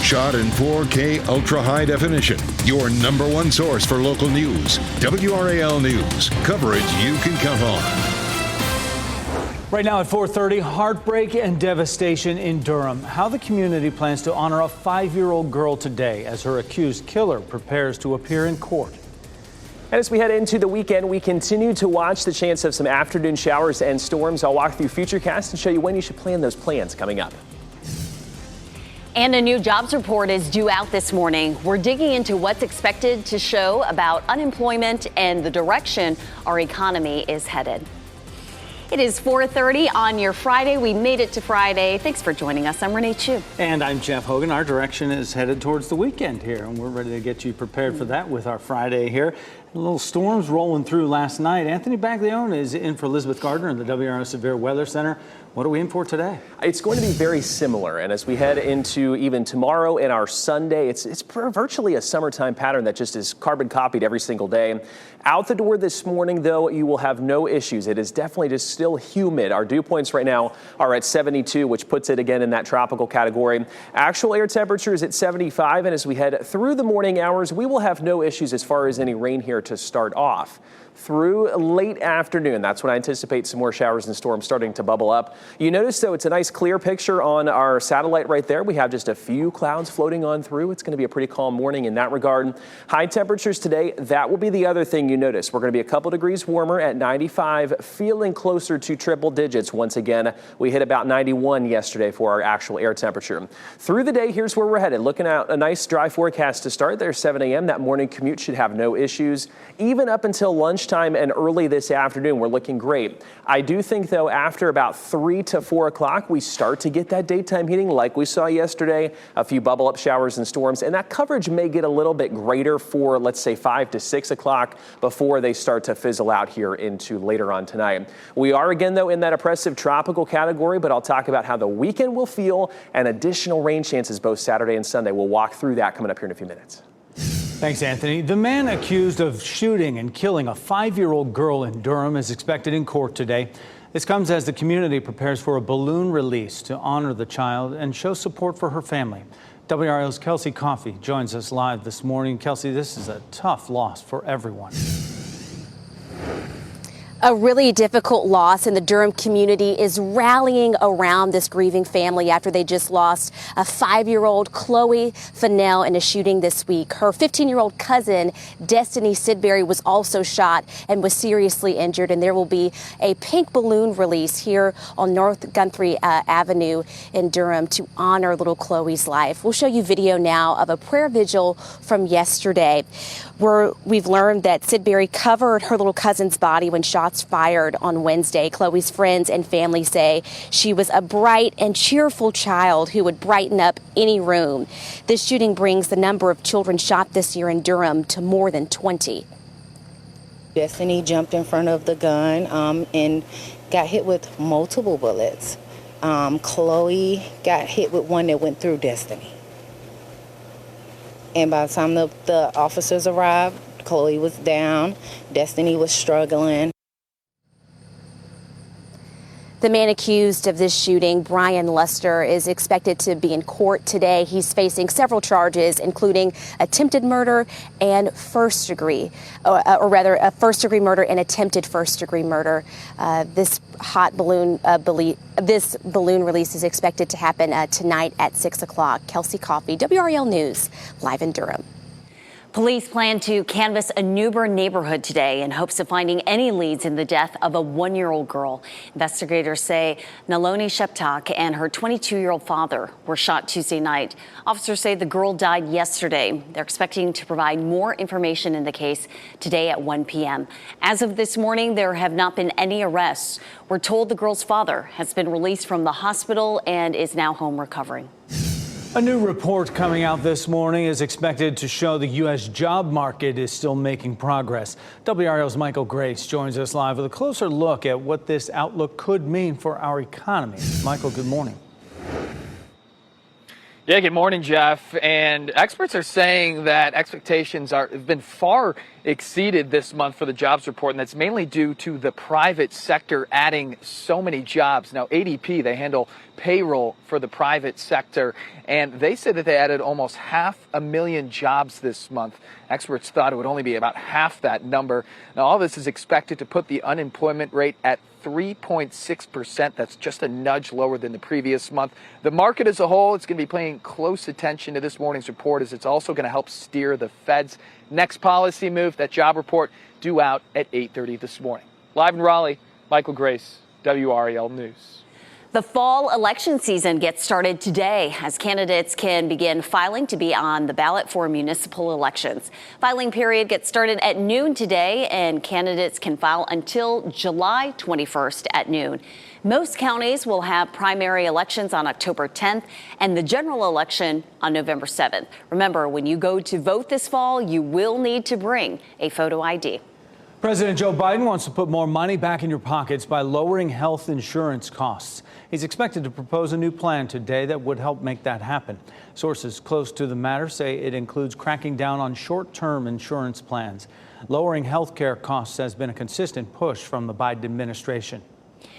Shot in 4K ultra high definition. Your #1 source for local news. WRAL News. Coverage you can count on. Right now at 4:30, heartbreak and devastation in Durham. How the community plans to honor a 5-year-old girl today as her accused killer prepares to appear in court. And as we head into the weekend, we continue to watch the chance of some afternoon showers and storms. I'll walk through Futurecast and show you when you should plan those plans coming up. And a new jobs report is due out this morning. We're digging into what's expected to show about unemployment and the direction our economy is headed. It is 4:30 on your Friday. We made it to Friday. Thanks for joining us. I'm Renee Chu. And I'm Jeff Hogan. Our direction is headed towards the weekend here, and we're ready to get you prepared for that with our Friday here. A little storms rolling through last night. Anthony Baglione is in for Elizabeth Gardner in the WRAL Severe Weather Center. What are we in for today? It's going to be very similar, and as we head into even tomorrow and our Sunday, it's virtually a summertime pattern that just is carbon copied every single day. Out the door this morning, though, you will have no issues. It is definitely just still humid. Our dew points right now are at 72, which puts it again in that tropical category. Actual air temperature is at 75, and as we head through the morning hours, we will have no issues as far as any rain here to start off. Through late afternoon, that's when I anticipate some more showers and storms starting to bubble up. You notice, though, it's a nice clear picture on our satellite right there. We have just a few clouds floating on through. It's going to be a pretty calm morning in that regard. High temperatures today, that will be the other thing you notice. We're going to be a couple degrees warmer at 95, feeling closer to triple digits. Once again, we hit about 91 yesterday for our actual air temperature. Through the day, here's where we're headed. Looking at a nice dry forecast to start there, 7 a.m. That morning commute should have no issues. Even up until lunchtime and early this afternoon, we're looking great. I do think, though, after about 3 to 4 o'clock, we start to get that daytime heating like we saw yesterday, a few bubble-up showers and storms, and that coverage may get a little bit greater for, let's say, 5 to 6 o'clock before they start to fizzle out here into later on tonight. We are, again, though, in that oppressive tropical category, but I'll talk about how the weekend will feel and additional rain chances both Saturday and Sunday. We'll walk through that coming up here in a few minutes. Thanks, Anthony. The man accused of shooting and killing a 5-year-old girl in Durham is expected in court today. This comes as the community prepares for a balloon release to honor the child and show support for her family. WRAL's Kelsey Coffey joins us live this morning. Kelsey, this is a tough loss for everyone. A really difficult loss, and the Durham community is rallying around this grieving family after they just lost a 5-year-old Chloe Fennell in a shooting this week. Her 15-year-old cousin, Destiny Sidbury, was also shot and was seriously injured, and there will be a pink balloon release here on North Guthrie Avenue in Durham to honor little Chloe's life. We'll show you video now of a prayer vigil from yesterday, where we've learned that Sidbury covered her little cousin's body when shots fired on Wednesday. Chloe's friends and family say she was a bright and cheerful child who would brighten up any room. This shooting brings the number of children shot this year in Durham to more than 20. Destiny jumped in front of the gun and got hit with multiple bullets. Chloe got hit with one that went through Destiny. And by the time the officers arrived, Chloe was down, Destiny was struggling. The man accused of this shooting, Brian Luster, is expected to be in court today. He's facing several charges, including attempted murder and first-degree, or rather, a first-degree murder and attempted first-degree murder. This balloon release is expected to happen tonight at 6 o'clock. Kelsey Coffey, WRAL News, live in Durham. Police plan to canvass a Newbern neighborhood today in hopes of finding any leads in the death of a 1-year-old girl. Investigators say Naloni Sheptak and her 22-year-old father were shot Tuesday night. Officers say the girl died yesterday. They're expecting to provide more information in the case today at 1 p.m. As of this morning, there have not been any arrests. We're told the girl's father has been released from the hospital and is now home recovering. A new report coming out this morning is expected to show the U.S. job market is still making progress. WRAL's Michael Grace joins us live with a closer look at what this outlook could mean for our economy. Michael, good morning. Yeah, good morning, Jeff. And experts are saying that expectations have been far exceeded this month for the jobs report, and that's mainly due to the private sector adding so many jobs. Now, ADP, they handle payroll for the private sector, and they said that they added almost 500,000 jobs this month. Experts thought it would only be about half that number. Now, all this is expected to put the unemployment rate at 3.6%. That's just a nudge lower than the previous month. The market as a whole is going to be paying close attention to this morning's report, as it's also going to help steer the Fed's next policy move. That job report due out at 8:30 this morning. Live in Raleigh, Michael Grace, WRAL News. The fall election season gets started today as candidates can begin filing to be on the ballot for municipal elections. Filing period gets started at noon today, and candidates can file until July 21st at noon. Most counties will have primary elections on October 10th and the general election on November 7th. Remember, when you go to vote this fall, you will need to bring a photo ID. President Joe Biden wants to put more money back in your pockets by lowering health insurance costs. He's expected to propose a new plan today that would help make that happen. Sources close to the matter say it includes cracking down on short-term insurance plans. Lowering health care costs has been a consistent push from the Biden administration.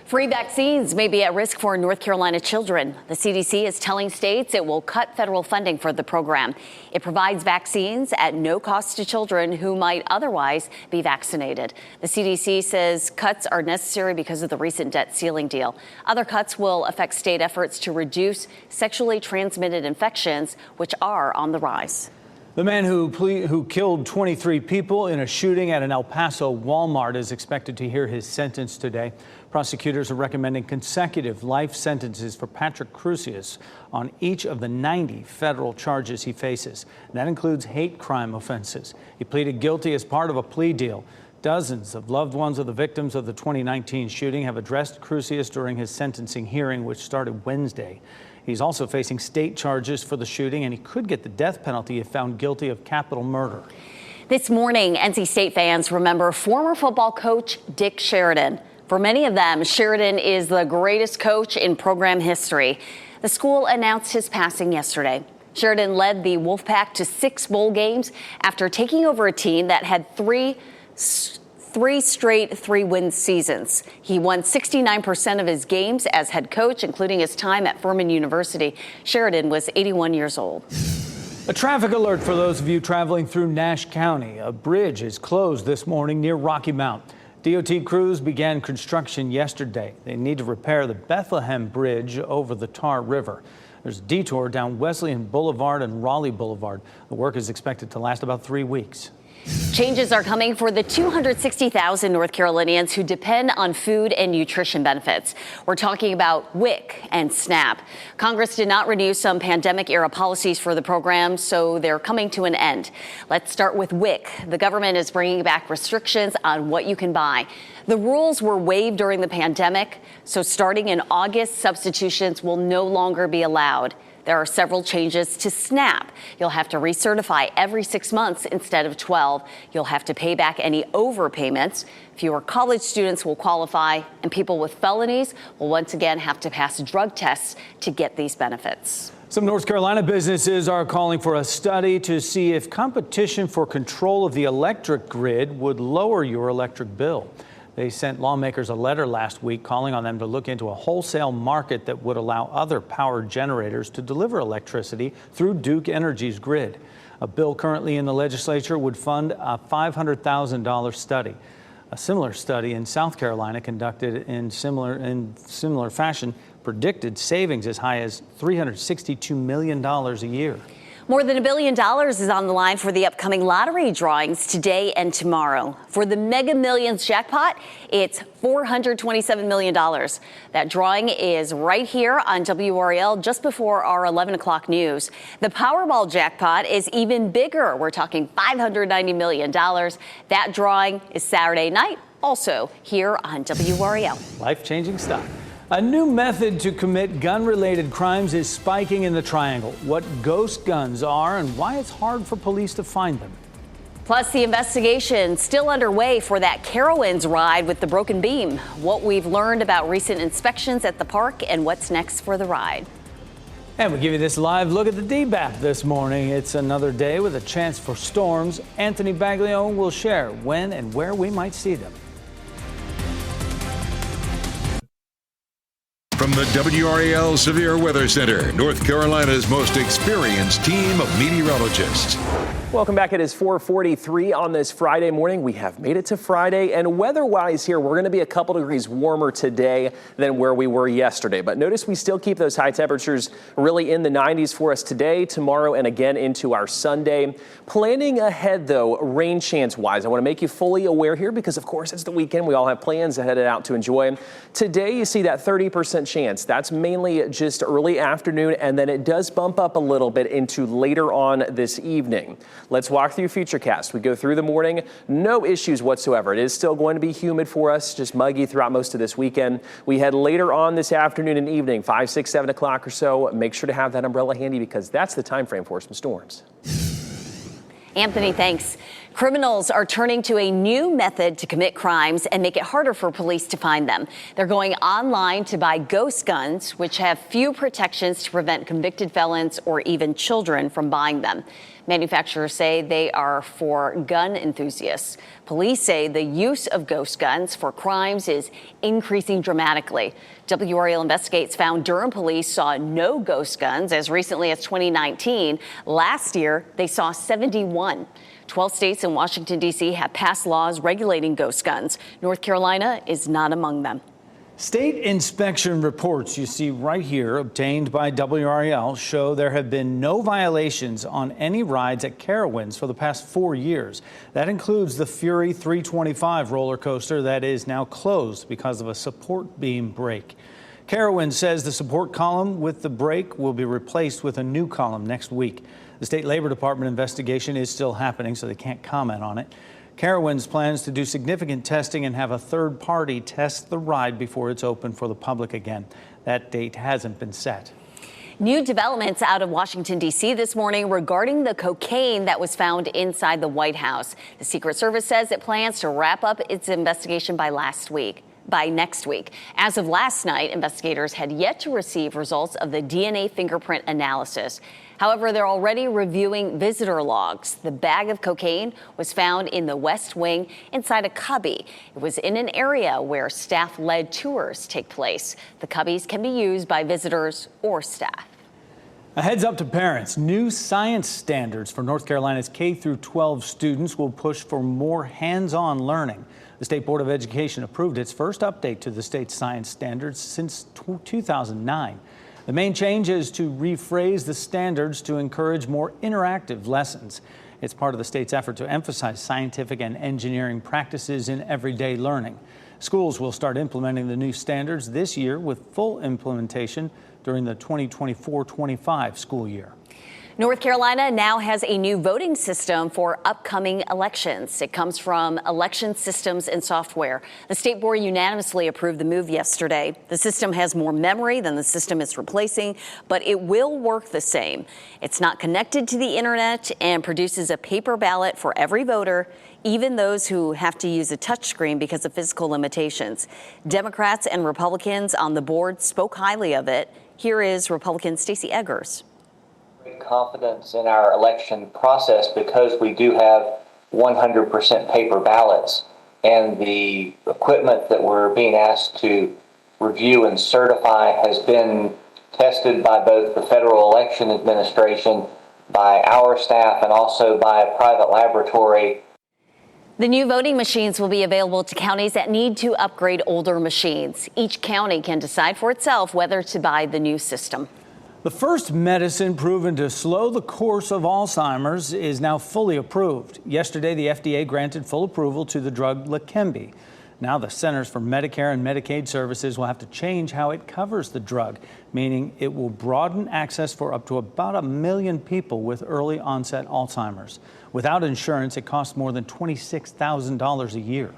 Free vaccines may be at risk for North Carolina children. The CDC is telling states it will cut federal funding for the program. It provides vaccines at no cost to children who might otherwise be vaccinated. The CDC says cuts are necessary because of the recent debt ceiling deal. Other cuts will affect state efforts to reduce sexually transmitted infections, which are on the rise. The man who killed 23 people in a shooting at an El Paso Walmart is expected to hear his sentence today. Prosecutors are recommending consecutive life sentences for Patrick Crusius on each of the 90 federal charges he faces. And that includes hate crime offenses. He pleaded guilty as part of a plea deal. Dozens of loved ones of the victims of the 2019 shooting have addressed Crusius during his sentencing hearing, which started Wednesday. He's also facing state charges for the shooting, and he could get the death penalty if found guilty of capital murder. This morning, NC State fans remember former football coach Dick Sheridan. For many of them, Sheridan is the greatest coach in program history. The school announced his passing yesterday. Sheridan led the Wolfpack to 6 bowl games after taking over a team that had three straight 3-win seasons. He won 69% of his games as head coach, including his time at Furman University. Sheridan was 81 years old. A traffic alert for those of you traveling through Nash County. A bridge is closed this morning near Rocky Mount. DOT crews began construction yesterday. They need to repair the Bethlehem Bridge over the Tar River. There's a detour down Wesleyan Boulevard and Raleigh Boulevard. The work is expected to last about 3 weeks. Changes are coming for the 260,000 North Carolinians who depend on food and nutrition benefits. We're talking about WIC and SNAP. Congress did not renew some pandemic-era policies for the program, so they're coming to an end. Let's start with WIC. The government is bringing back restrictions on what you can buy. The rules were waived during the pandemic, so starting in August, substitutions will no longer be allowed. There are several changes to SNAP. You'll have to recertify every 6 months instead of 12. You'll have to pay back any overpayments. Fewer college students will qualify, and people with felonies will once again have to pass drug tests to get these benefits. Some North Carolina businesses are calling for a study to see if competition for control of the electric grid would lower your electric bill. They sent lawmakers a letter last week calling on them to look into a wholesale market that would allow other power generators to deliver electricity through Duke Energy's grid. A bill currently in the legislature would fund a $500,000 study. A similar study in South Carolina conducted in similar fashion predicted savings as high as $362 million a year. More than $1 billion is on the line for the upcoming lottery drawings today and tomorrow. For the Mega Millions jackpot, it's $427 million. That drawing is right here on WRAL just before our 11 o'clock news. The Powerball jackpot is even bigger. We're talking $590 million. That drawing is Saturday night, also here on WRAL. Life-changing stuff. A new method to commit gun-related crimes is spiking in the Triangle. What ghost guns are and why it's hard for police to find them. Plus, the investigation still underway for that Carowinds ride with the broken beam. What we've learned about recent inspections at the park and what's next for the ride. And we give you this live look at the DBAP this morning. It's another day with a chance for storms. Anthony Baglione will share when and where we might see them. From the WRAL Severe Weather Center, North Carolina's most experienced team of meteorologists. Welcome back. It is 4:43 on this Friday morning. We have made it to Friday, and weather-wise here, we're going to be a couple degrees warmer today than where we were yesterday. But notice we still keep those high temperatures really in the 90s for us today, tomorrow, and again into our Sunday. Planning ahead, though, rain chance-wise, I want to make you fully aware here because, of course, it's the weekend. We all have plans to head out to enjoy. Today, you see that 30% chance. That's mainly just early afternoon, and then it does bump up a little bit into later on this evening. Let's walk through Futurecast. We go through the morning, no issues whatsoever. It is still going to be humid for us, just muggy throughout most of this weekend. We head later on this afternoon and evening, 5, 6, 7 o'clock or so. Make sure to have that umbrella handy because that's the time frame for some storms. Anthony, thanks. Criminals are turning to a new method to commit crimes and make it harder for police to find them. They're going online to buy ghost guns, which have few protections to prevent convicted felons or even children from buying them. Manufacturers say they are for gun enthusiasts. Police say the use of ghost guns for crimes is increasing dramatically. WRAL Investigates found Durham police saw no ghost guns as recently as 2019. Last year, they saw 71. 12 states and Washington, D.C. have passed laws regulating ghost guns. North Carolina is not among them. State inspection reports you see right here, obtained by WRAL, show there have been no violations on any rides at Carowinds for the past 4 years. That includes the Fury 325 roller coaster that is now closed because of a support beam break. Carowinds says the support column with the break will be replaced with a new column next week. The State Labor Department investigation is still happening, so they can't comment on it. Carowinds plans to do significant testing and have a third party test the ride before it's open for the public again. That date hasn't been set. New developments out of Washington, D.C. this morning regarding the cocaine that was found inside the White House. The Secret Service says it plans to wrap up its investigation by next week. As of last night, investigators had yet to receive results of the DNA fingerprint analysis. However, they're already reviewing visitor logs. The bag of cocaine was found in the West Wing inside a cubby. It was in an area where staff-led tours take place. The cubbies can be used by visitors or staff. A heads up to parents. New science standards for North Carolina's K through 12 students will push for more hands-on learning. The State Board of Education approved its first update to the state's science standards since 2009. The main change is to rephrase the standards to encourage more interactive lessons. It's part of the state's effort to emphasize scientific and engineering practices in everyday learning. Schools will start implementing the new standards this year with full implementation during the 2024-25 school year. North Carolina now has a new voting system for upcoming elections. It comes from Election Systems and Software. The state board unanimously approved the move yesterday. The system has more memory than the system it's replacing, but it will work the same. It's not connected to the internet and produces a paper ballot for every voter, even those who have to use a touchscreen because of physical limitations. Democrats and Republicans on the board spoke highly of it. Here is Republican Stacey Eggers. Confidence in our election process because we do have 100% paper ballots, and the equipment that we're being asked to review and certify has been tested by both the Federal Election Administration, by our staff, and also by a private laboratory. The new voting machines will be available to counties that need to upgrade older machines. Each county can decide for itself whether to buy the new system. The first medicine proven to slow the course of Alzheimer's is now fully approved. Yesterday, the FDA granted full approval to the drug Leqembi. Now the Centers for Medicare and Medicaid Services will have to change how it covers the drug, meaning it will broaden access for up to about 1 million people with early onset Alzheimer's. Without insurance, it costs more than $26,000 a year.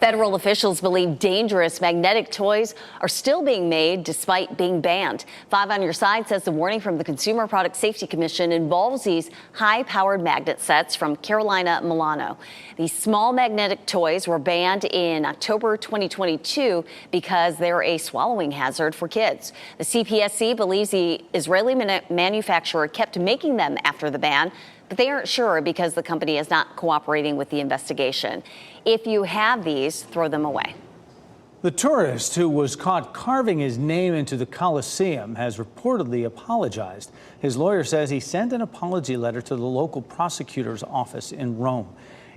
Federal officials believe dangerous magnetic toys are still being made despite being banned. 5 on Your Side says the warning from the Consumer Product Safety Commission involves these high-powered magnet sets from Carolina Milano. These small magnetic toys were banned in October 2022 because they're a swallowing hazard for kids. The CPSC believes the Israeli manufacturer kept making them after the ban, but they aren't sure because the company is not cooperating with the investigation. If you have these, throw them away. The tourist who was caught carving his name into the Colosseum has reportedly apologized. His lawyer says he sent an apology letter to the local prosecutor's office in Rome.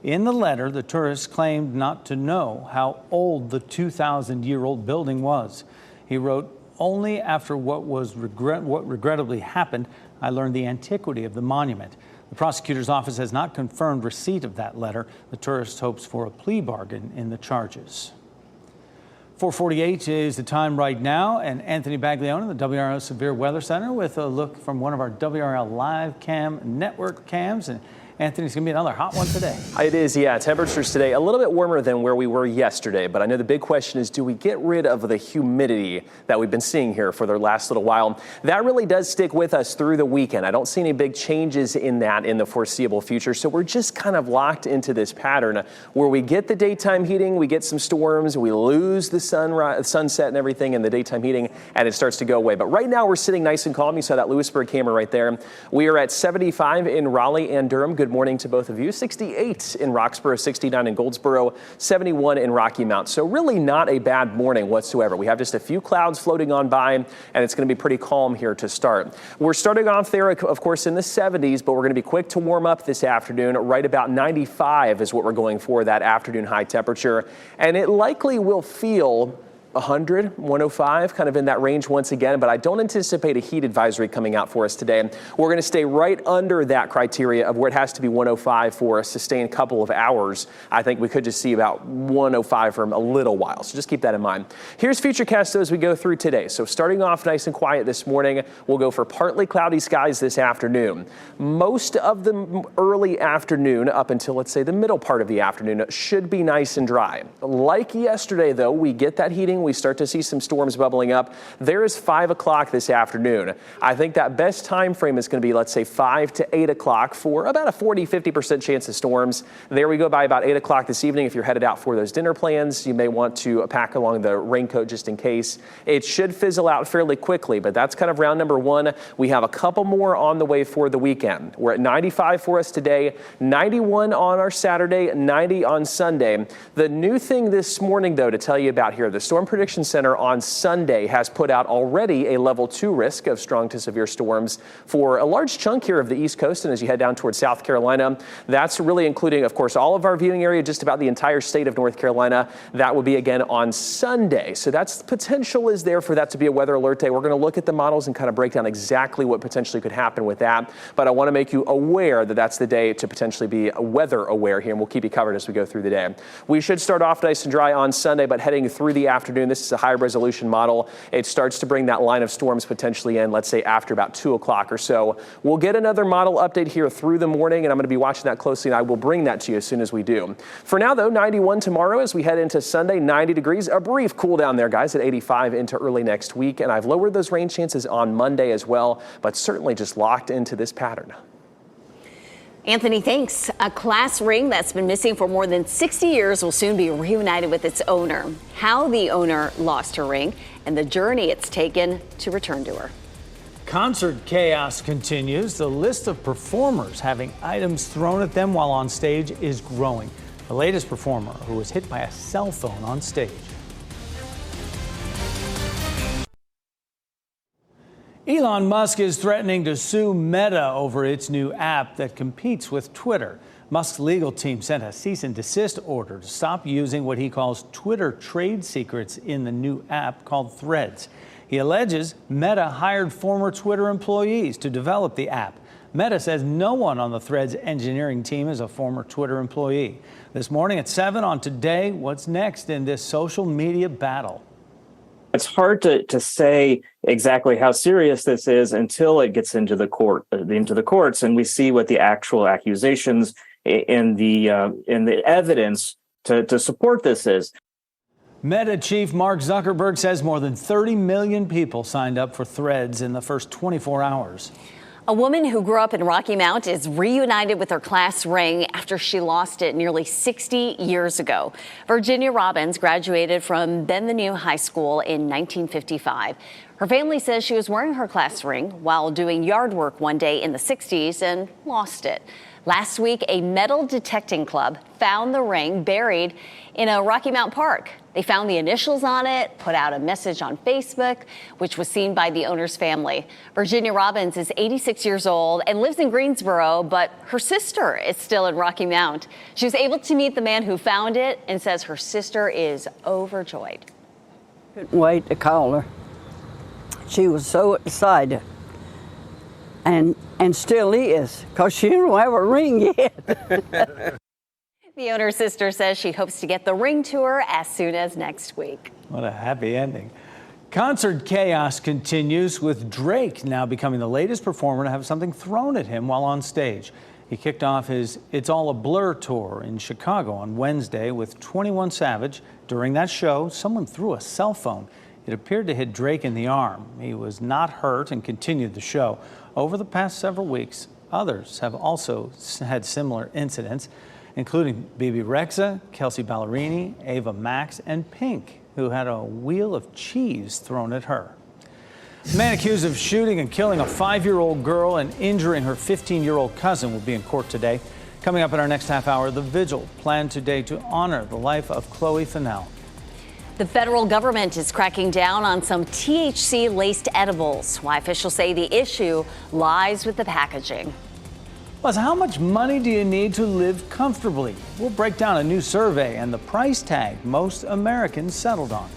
In the letter, the tourist claimed not to know how old the 2,000-year-old building was. He wrote, "Only after what regrettably happened, I learned the antiquity of the monument." The prosecutor's office has not confirmed receipt of that letter. The tourist hopes for a plea bargain in the charges. 4:48 is the time right now, and Anthony Baglione, the WRAL Severe Weather Center, with a look from one of our WRAL live cam network cams. And Anthony's going to be another hot one today. It is, yeah. Temperatures today a little bit warmer than where we were yesterday, but I know the big question is, do we get rid of the humidity that we've been seeing here for the last little while? That really does stick with us through the weekend. I don't see any big changes in that in the foreseeable future, so we're just kind of locked into this pattern where we get the daytime heating, we get some storms, we lose the sunset and everything in the daytime heating, and it starts to go away. But right now we're sitting nice and calm. You saw that Lewisburg camera right there. We are at 75 in Raleigh and Durham. Good morning to both of you. 68 in Roxborough, 69 in Goldsboro, 71 in Rocky Mount. So really not a bad morning whatsoever. We have just a few clouds floating on by, and it's going to be pretty calm here to start. We're starting off there, of course, in the 70s, but we're going to be quick to warm up this afternoon. Right about 95 is what we're going for, that afternoon high temperature. And it likely will feel 100, 105, kind of in that range once again, but I don't anticipate a heat advisory coming out for us today. We're going to stay right under that criteria of where it has to be 105 for a sustained couple of hours. I think we could just see about 105 for a little while, so just keep that in mind. Here's Futurecast as we go through today. So starting off nice and quiet this morning, we'll go for partly cloudy skies this afternoon. Most of the early afternoon up until, let's say, the middle part of the afternoon should be nice and dry. Like yesterday, though, we get that heating. We start to see some storms bubbling up. There is 5 o'clock this afternoon. I think that best time frame is going to be, let's say, 5 to 8 o'clock for about a 40-50% chance of storms. There we go by about 8 o'clock this evening. If you're headed out for those dinner plans, you may want to pack along the raincoat just in case. It should fizzle out fairly quickly, but that's kind of round number one. We have a couple more on the way for the weekend. We're at 95 for us today, 91 on our Saturday, 90 on Sunday. The new thing this morning, though, to tell you about here, the Storm Prediction Center on Sunday has put out already a level 2 risk of strong to severe storms for a large chunk here of the East Coast. And as you head down towards South Carolina, that's really including, of course, all of our viewing area, just about the entire state of North Carolina. That will be again on Sunday. So that's potential is there for that to be a weather alert day. We're going to look at the models and kind of break down exactly what potentially could happen with that. But I want to make you aware that that's the day to potentially be weather aware here, and we'll keep you covered as we go through the day. We should start off nice and dry on Sunday, but heading through the afternoon, this is a high resolution model. It starts to bring that line of storms potentially in, let's say after about 2 o'clock or so. We'll get another model update here through the morning, and I'm going to be watching that closely, and I will bring that to you as soon as we do. For now, though, 91 tomorrow as we head into Sunday, 90 degrees. A brief cool down there, guys, at 85 into early next week, and I've lowered those rain chances on Monday as well, but certainly just locked into this pattern. Anthony, thanks. A class ring that's been missing for more than 60 years will soon be reunited with its owner. How the owner lost her ring and the journey it's taken to return to her. Concert chaos continues. The list of performers having items thrown at them while on stage is growing. The latest performer who was hit by a cell phone on stage. Elon Musk is threatening to sue Meta over its new app that competes with Twitter. Musk's legal team sent a cease and desist order to stop using what he calls Twitter trade secrets in the new app called Threads. He alleges Meta hired former Twitter employees to develop the app. Meta says no one on the Threads engineering team is a former Twitter employee. This morning at 7 on Today, what's next in this social media battle? It's hard to say exactly how serious this is until it gets into the courts, and we see what the actual accusations in the evidence to support this is. Meta chief Mark Zuckerberg says more than 30 million people signed up for Threads in the first 24 hours. A woman who grew up in Rocky Mount is reunited with her class ring after she lost it nearly 60 years ago. Virginia Robbins graduated from Then the New High School in 1955. Her family says she was wearing her class ring while doing yard work one day in the 60s and lost it. Last week, a metal detecting club found the ring buried in a Rocky Mount park. They found the initials on it, put out a message on Facebook, which was seen by the owner's family. Virginia Robbins is 86 years old and lives in Greensboro, but her sister is still in Rocky Mount. She was able to meet the man who found it and says her sister is overjoyed. Couldn't wait to call her. She was so excited. And still is, because she don't have a ring yet. The owner's sister says she hopes to get the ring to her as soon as next week. What a happy ending. Concert chaos continues, with Drake now becoming the latest performer to have something thrown at him while on stage. He kicked off his It's All a Blur tour in Chicago on Wednesday with 21 Savage. During that show, someone threw a cell phone. It appeared to hit Drake in the arm. He was not hurt and continued the show. Over the past several weeks, others have also had similar incidents, including Bebe Rexha, Kelsey Ballerini, Ava Max, and Pink, who had a wheel of cheese thrown at her. The man accused of shooting and killing a 5-year-old girl and injuring her 15-year-old cousin will be in court today. Coming up in our next half hour, the vigil planned today to honor the life of Chloe Fennell. The federal government is cracking down on some THC-laced edibles. Why officials say the issue lies with the packaging. Plus, how much money do you need to live comfortably? We'll break down a new survey and the price tag most Americans settled on.